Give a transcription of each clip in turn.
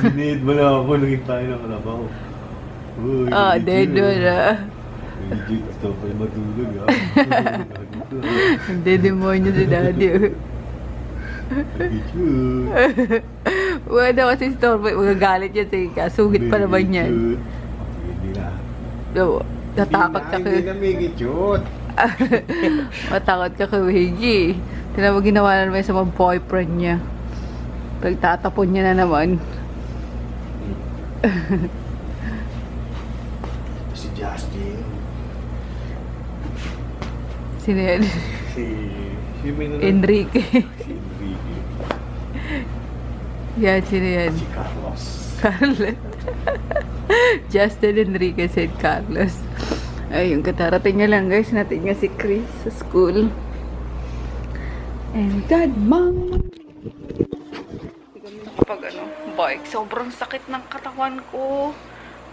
Ginid mo na ako, naging tayo ng kalabaw. Dedo na. Legit, gusto ko pala matulog, ha? Dedemonyo si daddy. Wala kasi store boy, magagalit yan sige ka. Sugit pa naman yan. Hindi na. Natakot ka Hindi na may gichut. Matakot ka kay Wiggy. Tignan mo ginawa na naman sa mga boyfriend niya. Pagtatapon niya na naman. Si Justin. Sino yan? Si Enrique. Si Enrique. Yan, sino yan? Si Carlos. Carlos. Justin Enrique St. Carlos. Ayun, katarating niya lang guys. Natin nga si Chris sa school. And God, Mom! Pag bike, sobrang sakit ng katawan ko.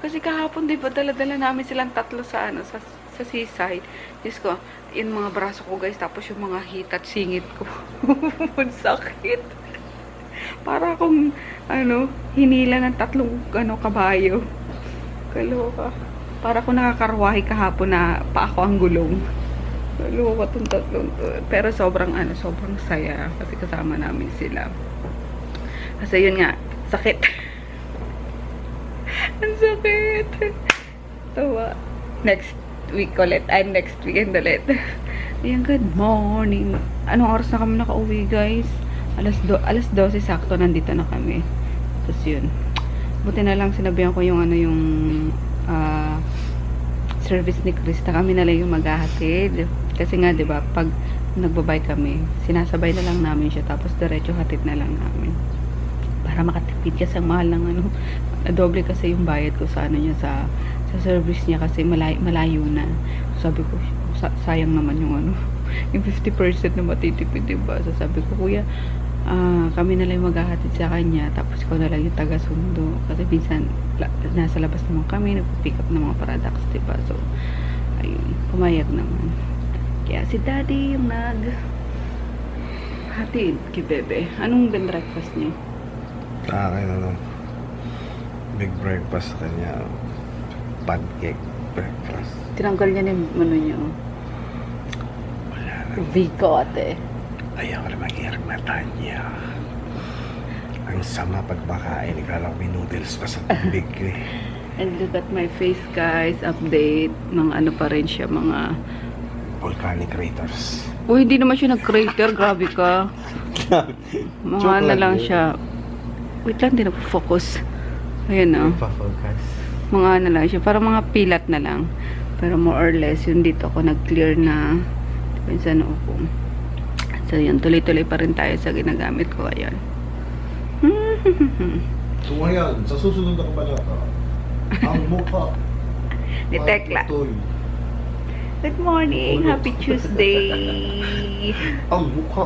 Kasi kahapon, di ba, dala-dala namin silang tatlo sa, sa seaside. Diyos ko, yung mga braso ko, guys, tapos yung mga hit at singit ko. Sakit. Para akong, hinila ng tatlong, kabayo. Kaloka. Para akong nakakarwahi kahapon na pa ako ang gulong. Kaloka itong tatlong to. Pero sobrang, sobrang saya. Kasi kasama namin sila. Kasi yun nga, sakit. Ang sakit. Tawa. Next week ulit. Next weekend ulit. Ayan, good morning. Anong oras na kami nakauwi, guys? Alas 12 sakto nandito na kami. Tapos yun. Buti na lang sinabihan ko yung service ni Krista. Kami na lang yung maghahatid. Kasi nga, di ba, pag nagbabay kami, sinasabay na lang namin siya. Tapos diretso hatid na lang namin. Para makatipid kasi ang mahal ng doble kasi yung bayad ko sa niya sa service niya kasi malayo na. Sabi ko sayang naman yung yung 50% na matitipid, diba? So sabi ko, kuya, kami na lang maghahatid sa kanya tapos ikaw na lang yung taga-sundo kasi minsan nasa labas naman kami nagpo-pick up ng mga products, diba? So ayun, pumayag naman. Kaya si daddy yung hatid kay bebe. Anong breakfast niyo? Akin, big breakfast kanya. Pancake breakfast. Tinanggal niya na yung niya. Wala na. Bigote. Ayaw na mag-iarag mata niya. Ang sama pagmakain. Ikala ko may noodles pa sa tubig eh. And look at my face, guys. Update. Mga pa rin siya, mga volcanic craters. Uy, hindi naman siya nag-crater. Grabe ka. Mga lang siya. Wait lang, hindi na-focus. Ayan o. Mga lang siya. Parang mga pilat na lang. Pero more or less, yun dito ako nag-clear na. Pinsan ako. So yun, tuloy-tuloy pa rin tayo sa ginagamit ko. Ayan. So ngayon, sa susunod na kabanata, ang mukha. Ni Tekla. Good morning! Happy Tuesday! Ang mukha.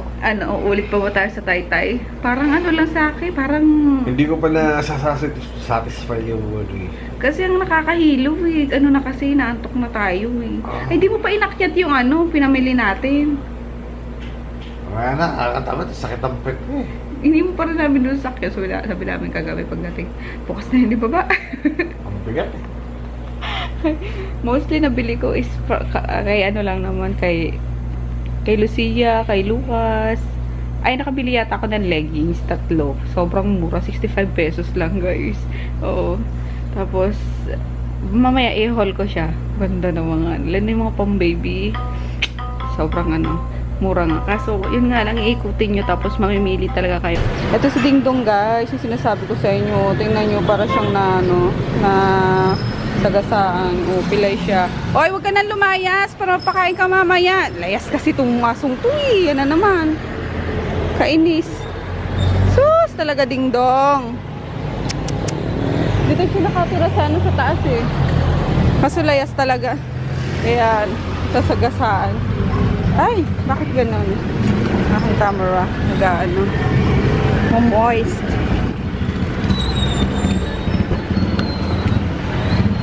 Ulit pa ba tayo sa Taytay? Parang lang sa akin, parang Hindi ko pa satisfy yung word eh. kasi ang nakakahilo eh. Na kasi, naantok na tayo eh. Ay, di mo pa inakyat yung pinamili natin. Wala na, kakatamat, sakit ang pet mo eh. Hindi mo pa rin namin doon sakya. So, sabi namin kagabi pagdating. Bukas na hindi baba. Ang bigat eh. Mostly nabili ko is kay lang naman, kay Lucia, kay Lucas. Ay, nakabili yata ako ng leggings, 3. Sobrang mura, 65 pesos lang, guys. Oo. Tapos, mamaya i-haul ko siya. Ganda na yung mga pang baby. Sobrang mura nga. Kaso, yun nga lang, iikutin nyo tapos mamimili talaga kayo. Ito si Ding Dong, guys. Yung sinasabi ko sa inyo. Tingnan nyo, para siyang sagasaan. Pilay siya. Oy, wag ka nang lumayas para mapakain ka mamaya. Layas kasi itong masong to eh. Yan na naman. Kainis. Sus, talaga Ding Dong. Dito siya nakatira sa sa taas eh. Kaso layas talaga. Kaya, sagasaan. Ay, bakit ganun? Aking camera. Moist.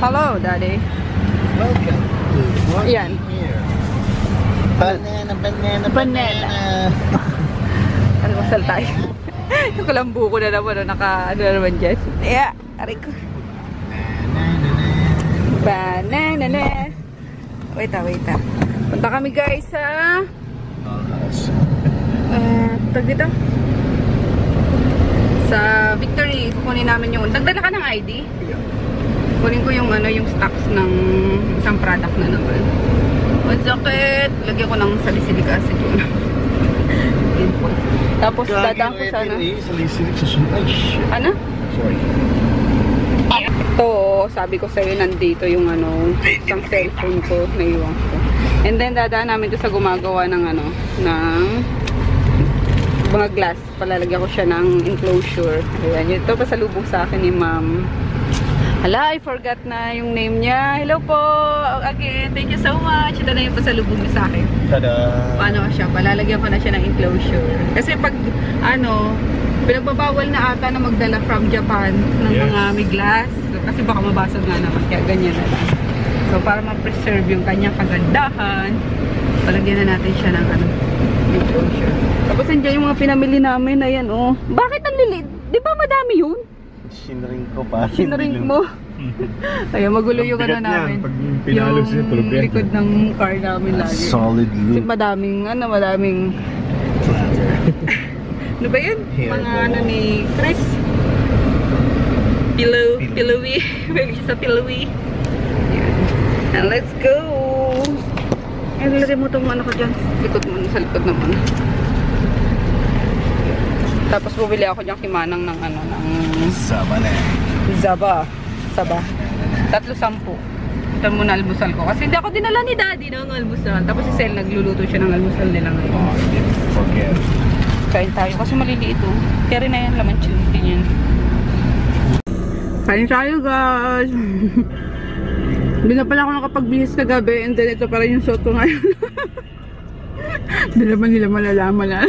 Hello, Daddy. Welcome to Yan. here. Banana. Almusal tayo. Yung kalambu ko na naman, ano na naman dyan. Yeah, aray ko. Banana. Wait. Punta kami guys sa... tag dito? Sa Victory. Kukunin namin yung... Nagdala ka ng ID? Kunin ko yung yung stocks ng isang product na naman. Ang sakit. Lagyan ko ng salicylic acid yun. Tapos dadaan ko sana. Ano? Sorry. Ito, sabi ko sa'yo, nandito yung isang cellphone ko, naiwan ko. And then, dadaan namin ito sa gumagawa ng ng mga glass. Palalagyan ko siya ng enclosure. Ayan, ito pasalubong sa akin ni ma'am. Hala, I forgot na yung name niya. Hello po! Again, thank you so much. Ito na yung pasalubong niya sa akin. Tada! Paano siya? Palalagyan ko na siya ng enclosure. Kasi pag, pinagbabawal na ata na magdala from Japan ng mga may glass. Kasi baka mabasag nga naman. Kaya ganyan na lang. So, para ma-preserve yung kanyang kagandahan, palagyan na natin siya ng enclosure. Tapos, nandiyan yung mga pinamili namin. Ayan, oh. Bakit ang lilit? Di ba madami yun? Shinring ko pa. Shinring mo? Ayan, magulo yung namin. Pag pinalo siya, tulog yan. Yung likod ng car namin lagi. Solid Kasi loop. madaming ano ba yun? Mga ni Chris. Pillowy. Bili siya sa pillowy. And let's go! Ay, lalagay mo itong ko dyan. Sa likod naman. Tapos bumili ako dyan kimanang ng Saba na. Saba. 3.10. Ito muna almusal ko. Kasi hindi ako dinala ni Daddy ng almusal. Tapos si Sel nagluluto siya ng almusal nila ngayon. Oh, didn't forget. Kain tayo kasi maliliit ito. Kaya rin na yan, laman chinti yan. Kain tayo guys! Hindi na pala ako nakapagbihis kagabi and then ito pa rin yung suot ko ngayon. Hindi naman nila malalaman na.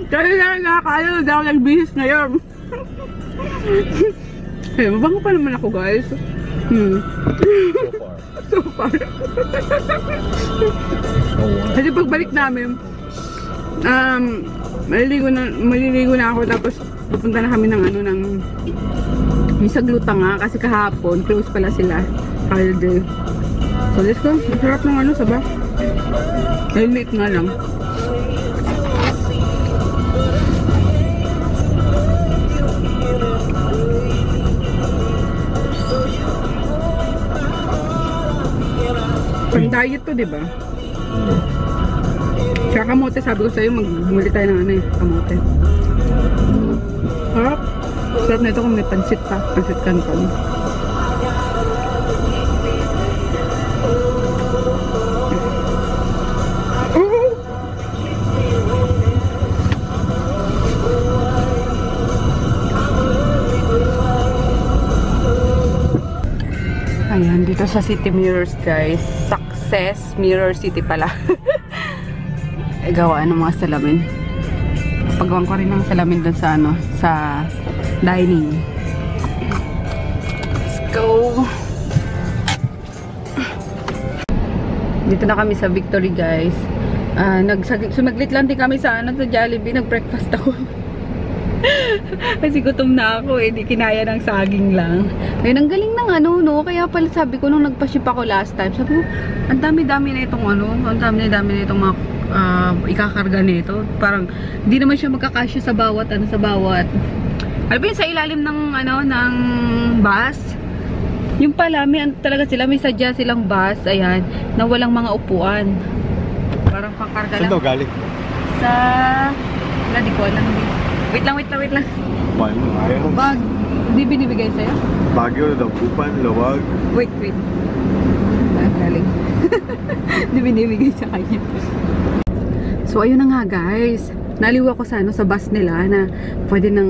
Kaya lang nakakala na ako nagbihis ngayon. Kaya mabango pa naman ako guys. So far. Kasi pagbalik namin, maliligo na ako tapos pupunta na kami ng yung sa gluta nga kasi kahapon close pala sila holiday. So let's go. Masarap ng saba. Liit nga lang. Pang diet to, diba? Tsaka kamote, sabi ko sa'yo, magmuli tayo ng kamote. Harap. Sarap na ito kung may pansit pa. Pansit canton. Ayan, dito sa City Mirrors guys. Success Mirror City pala. Gawaan ng mga salamin. Pagawang ko rin ng salamin dun sa sa dining. Let's go. Dito na kami sa Victory guys. Sumaglit lang din kami sa sa Jollibee. Nag-breakfast ako. Kasi gutom na ako eh, di kinaya ng saging lang. Ayun, ang galing ng no? Kaya pala sabi ko nung nagpa-ship ako last time, sabi ko, ang dami-dami na itong ang dami-dami na itong mga ikakarga nito. Parang, hindi naman siya magkakasya sa bawat, sa bawat. Alam mo yun, sa ilalim ng, ng bus. Yung pala, may talaga sila, may sadya silang bus, ayan, na walang mga upuan. Parang pangkarga lang. Saan daw galing? Sa, wala, di ko alam. Wait lang. Bag. Hindi binibigay sa'yo? Baguio, Dagupan, Lawag. Wait. Galing. Hindi binibigay sa kanya. So, ayun na nga guys. Naliw ako sa sa bus nila na pwede na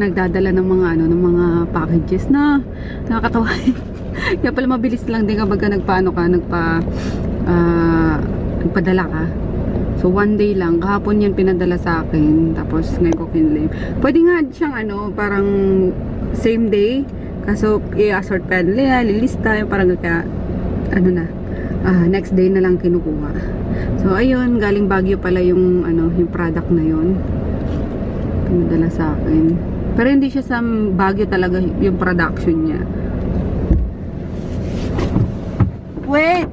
nagdadala ng mga ng mga packages na nakakatawa. Kaya pala mabilis lang din kapag nagpadala ka. So, one day lang. Kahapon yan pinadala sa akin. Tapos, ngayon ko kinlaim. Pwede nga siyang parang same day. Kaso, i-assort pa nila, lilista. Parang next day na lang kinukuha. So, ayun. Galing Baguio pala yung, yung product na yun. Pinadala sa akin. Pero hindi siya sa Baguio talaga yung production niya. Wait!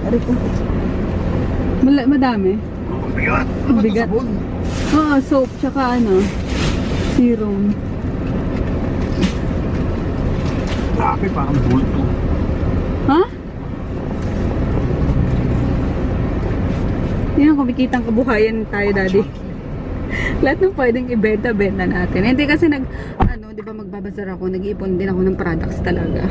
Ari ko. Madami. Ang bigat. Ang bigat. Oo, soap, tsaka ano, serum. Dami, parang bulto. Ha? Yan ang kumikitang kabuhayan tayo, Daddy. Lahat ng pwedeng ibenta-benta natin. Hindi kasi di ba magbabazar ako, nag-iipon din ako ng products talaga.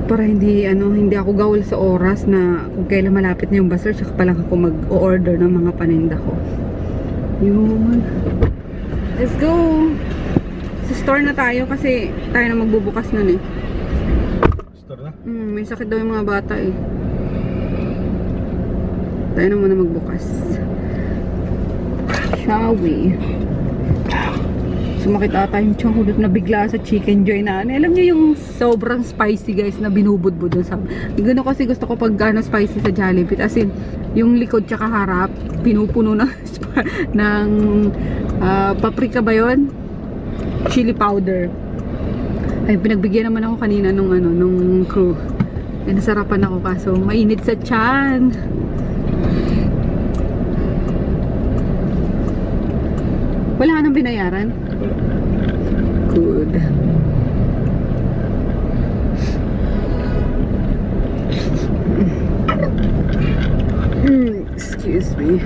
Para hindi ako gawal sa oras na kung kailan malapit na yung bazaar, tsaka pa lang ako mag-order ng mga paninda ko. Yun. Let's go! Sa store na tayo kasi tayo na magbubukas nun eh. Store na? May sakit daw yung mga bata eh. Tayo na muna magbukas. Shall we? Sumakit ata yung tiyan ko doon na bigla sa Chicken Joy na alam niyo yung sobrang spicy guys na binubudbud doon sa gano'n kasi gusto ko pag spicy sa Jollibee as in yung likod tsaka harap pinupuno ng paprika ba yun? Chili powder. Ay pinagbigyan naman ako kanina nung crew. Ay nasarapan ako kaso mainit sa tiyan. Wala ka nang binayaran? Good. Excuse me.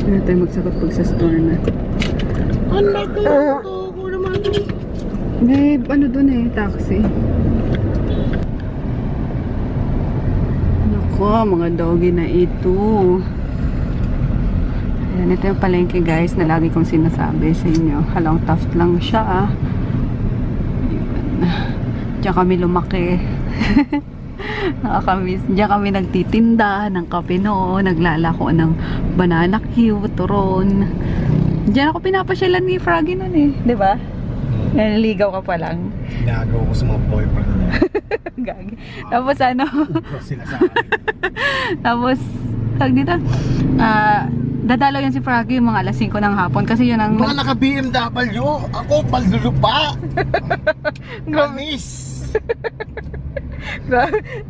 Hindi tayo magsakot pag sa store na. May ano dun eh, taxi. Nako, mga doggy na ito. Ayan, ito yung palengke guys na lagi kong sinasabi sa inyo. Halong Taft lang siya ah. Diyan kami lumaki. Nakakamiss. Diyan kami nagtitinda ng kape noon, naglalako ng banana cue, turon. Diyan ako pinapasyalan ni Froggy noon eh, 'di ba? Naliligaw ka pa lang. Ginagawa ko sa mga boyfriend niya. Gagi. Tapos ano? Sila sa akin. Tapos, tag dito, dadalaw yan si Froggy mga alas 5 ng hapon kasi yun ang... Mga naka-BMW, ako palulupa. Gamis.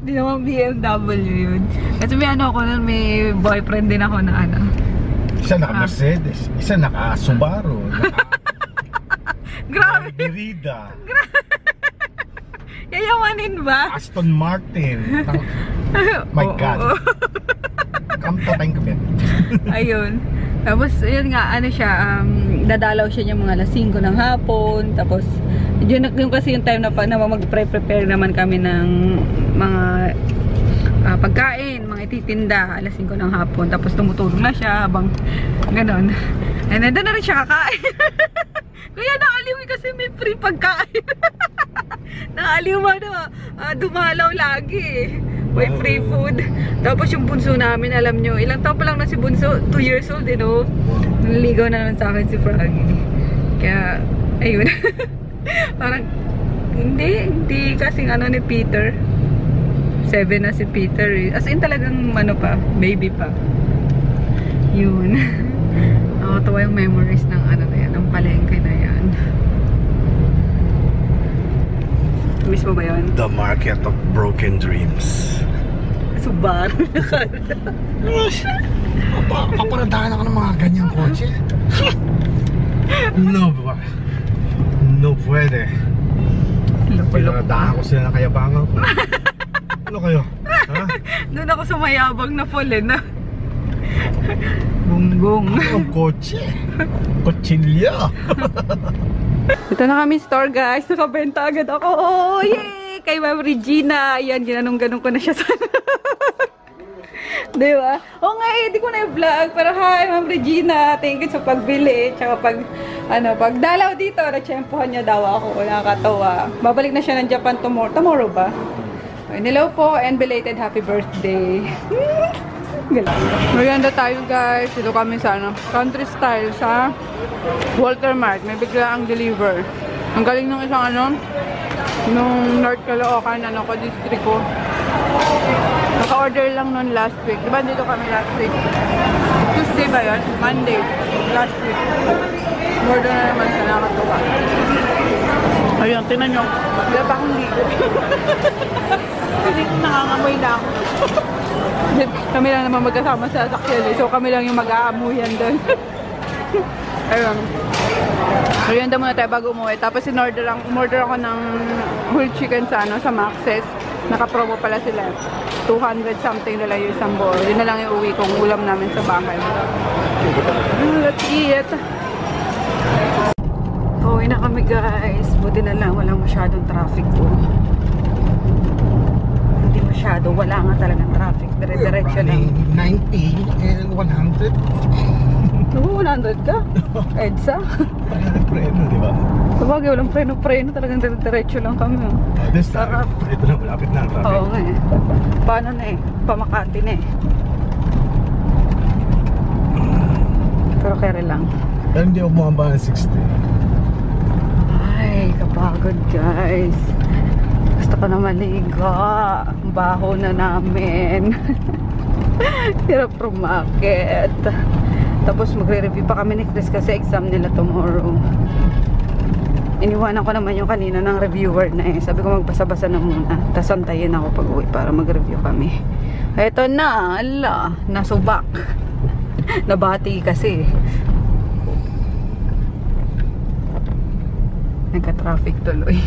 Di naman BMW yun. Kasi may ako nun, may boyfriend din ako na Isa naka-Mercedes, isa naka-Subaru, Grabe! Merida, Yayamanin ba? Aston Martin. My God. Come to think of it. Ayun. Tapos, yun nga, dadalaw siya yung mga alas 5 ng hapon. Tapos, yun kasi yung time na mag-prepare naman kami ng mga pagkain, mga ititinda, alas 5 ng hapon. Tapos, tumutulong na siya habang ganon. And then, doon na rin siya kakain. Kaya naaliw kasi may free pagkain. Naaliw mo dumalaw lagi. May free food. Tapos yung bunso namin, alam nyo, ilang taon pa lang na si bunso? 2 years old, naliligaw na naman sa akin si Froggy. Kaya, ayun. Parang, hindi kasing ni Peter. 7 na si Peter eh. As in talagang baby pa. Yun. Nakatawa yung memories ng ng palengke na yan. Miss mo ba yun? The market of broken dreams. Subaru. Paparadahan ako ng mga ganyang kotse. No pwede. Paparadahan ko sila ng kayabangan ko. Ano kayo? Ha? Doon ako sa mayabang na fallen na. Gunggong. Ang kotse. Kotsilya. Ito na kami store guys. Nakabenta agad ako. Oh, yay! Kay Ma'am Regina. Ayan, ginanong-ganong ko na siya sa diba? Oo nga hindi ko na i-vlog. Pero hi Ma'am Regina. Thank you sa pagbili. Tsaka pagdalaw dito, natsyempohan niya daw ako. Nakakatawa. Babalik na siya ng Japan tomorrow. Tomorrow ba? Hello po and belated happy birthday. Maganda tayo guys. Dito kami sa country style sa Walter Mart. May bigla ang deliver. Ang galing ng isang nung North Caloocan, district ko. Naka-order lang nun last week. Diba dito kami last week? Tuesday ba yun? Monday. Last week. Order na naman sa nakatuwa. Ayun, tingnan nyo. Wala pa akong ligo. Kasi nakangamoy na ako. Kami lang naman magkasama sa sakyan. So kami lang yung mag-aamuyan doon. Ayun. Ayun daw muna tayo bago umuwi. Tapos umorder ako ng whole chicken sa Max's. Naka-promo pala sila. 200 something na lang yung isang buo. Yun na lang yung uwi kong ulam namin sa bahay. Let's eat! Uwi na kami guys. Buti na lang walang masyadong traffic po. Hindi masyado. Wala nga talagang traffic. Dire-diretso lang. 90 and 100. Oo, 100 ka? EDSA? Wala ng preno, di ba? Sabagay, walang preno-preno. Talagang dire-diretso lang kami. This time, ito na, malapit na ang traffic. Oo nga eh. Paano na eh? Pamakati na eh. Pero kere lang. Pero hindi ako bumaba ng 60. Ay, kapagod guys. Gusto ko na maligo. Baho na namin. Hirap rumakit. Tapos magre-review pa kami ni Chris kasi exam nila tomorrow. Iniwanan ko naman yung kanina ng reviewer na eh. Sabi ko magbasa-basa na muna. Tapos antayin ako pag uwi para mag-review kami. Eto na, ala, nasubak. Nabati kasi. Nagka-traffic tuloy.